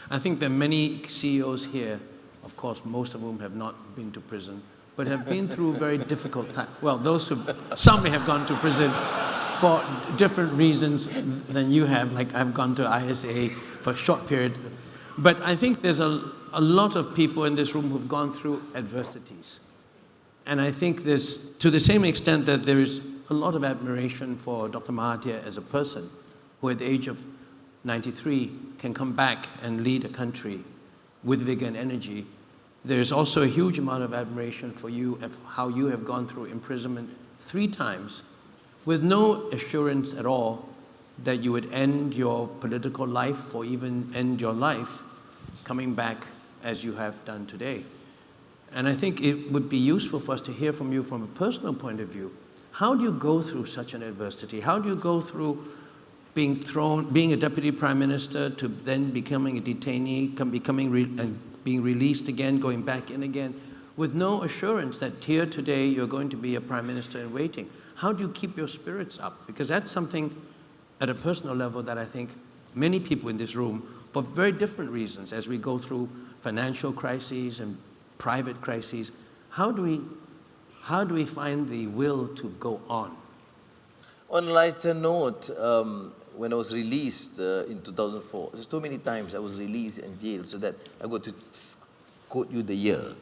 I think there are many CEOs here, of course, most of whom have not been to prison, but have been through very difficult times. Well, some may have gone to prison for different reasons than you have, like I've gone to ISA for a short period. But I think there's a lot of people in this room who've gone through adversities. And I think there's, to the same extent that there is a lot of admiration for Dr. Mahathir as a person, who at the age of 93 can come back and lead a country with vigor and energy. There's also a huge amount of admiration for you and how you have gone through imprisonment 3 times with no assurance at all that you would end your political life or even end your life coming back as you have done today. And I think it would be useful for us to hear from you from a personal point of view. How do you go through such an adversity? How do you go through being a deputy prime minister to then becoming a detainee, being released again, going back in again, with no assurance that here today you're going to be a prime minister in waiting? How do you keep your spirits up? Because that's something at a personal level that I think many people in this room, for very different reasons, as we go through financial crises and private crises, how do we find the will to go on? On a lighter note, when I was released in 2004, there's too many times I was released in jail, so that I got to quote you the year.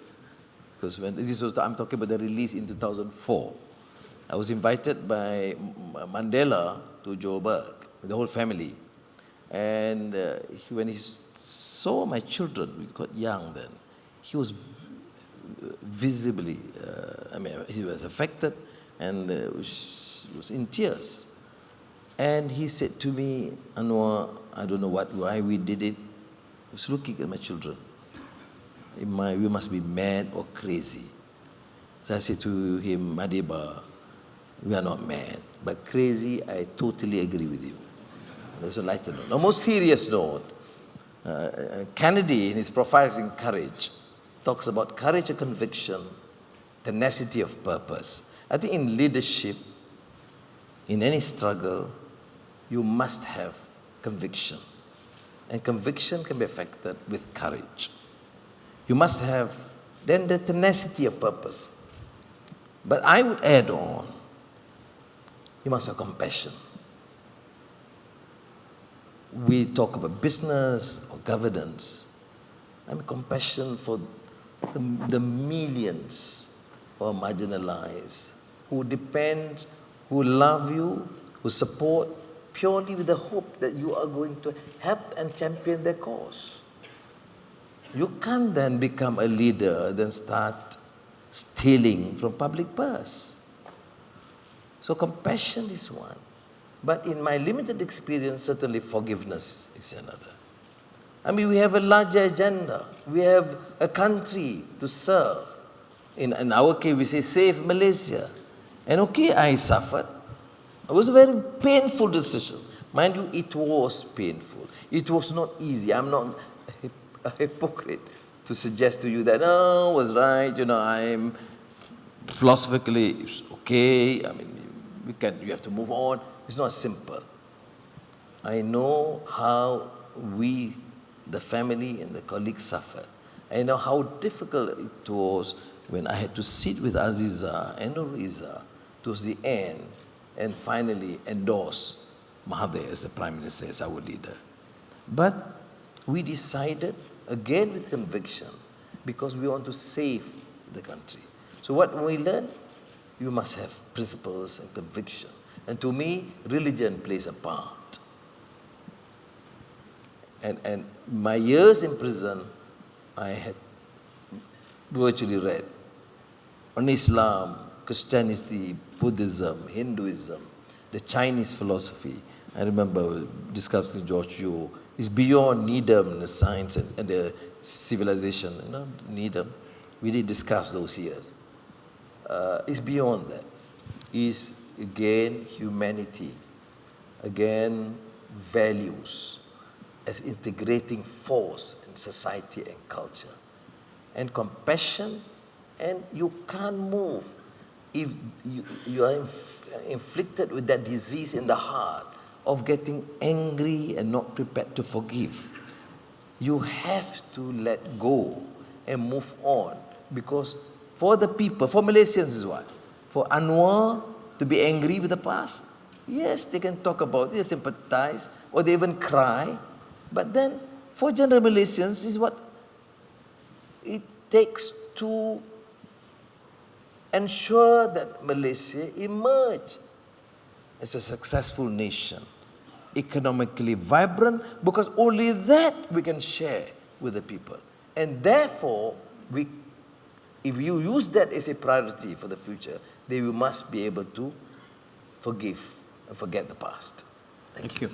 Because when I'm talking about the release in 2004. I was invited by Mandela to Joburg, with the whole family. And when he saw my children, we got young then, he was visibly, he was affected and was in tears. And he said to me, Anwar, I don't know why we did it. I was looking at my children. We must be mad or crazy. So I said to him, Madiba, we are not mad, but crazy, I totally agree with you. That's a lighter note. On a more serious note, Kennedy, in his Profiles in Courage, talks about courage of conviction, tenacity of purpose. I think in leadership, in any struggle, you must have conviction. And conviction can be affected with courage. You must have then the tenacity of purpose. But I would add on, you must have compassion. We talk about business or governance. Compassion for the millions who are marginalized, who depend, who love you, who support purely with the hope that you are going to help and champion their cause. You can't then become a leader, then start stealing from public purse. So compassion is one. But in my limited experience, certainly forgiveness is another. We have a larger agenda. We have a country to serve. In our case, we say, save Malaysia. And okay, I suffered. It was a very painful decision. Mind you, it was painful. It was not easy. I'm not a hypocrite to suggest to you that, oh, I was right, I'm philosophically, it's okay. You have to move on. It's not simple. I know how we, the family and the colleagues, suffered. I know how difficult it was when I had to sit with Aziza and Noriza towards the end and finally endorse Mahathir as the Prime Minister, as our leader. But we decided, again with conviction, because we want to save the country. So what we learned, you must have principles and conviction. And to me, religion plays a part. And my years in prison, I had virtually read on Islam, Christianity, Buddhism, Hinduism, the Chinese philosophy. I remember discussing George Yu. It's beyond Needham, the science and the civilization, Needham. We did discuss those years. It's beyond that. It's again humanity, again values as integrating force in society and culture, and compassion. And you can't move if you are inflicted with that disease in the heart of getting angry and not prepared to forgive. you have to let go and move on. Because for the people, for Malaysians is what? For Anwar to be angry with the past? Yes, they can talk about it, they sympathize, or they even cry. But then, for general Malaysians, is what it takes to ensure that Malaysia emerge as a successful nation, economically vibrant, because only that we can share with the people. And therefore, if you use that as a priority for the future, then we must be able to forgive and forget the past. Thank you.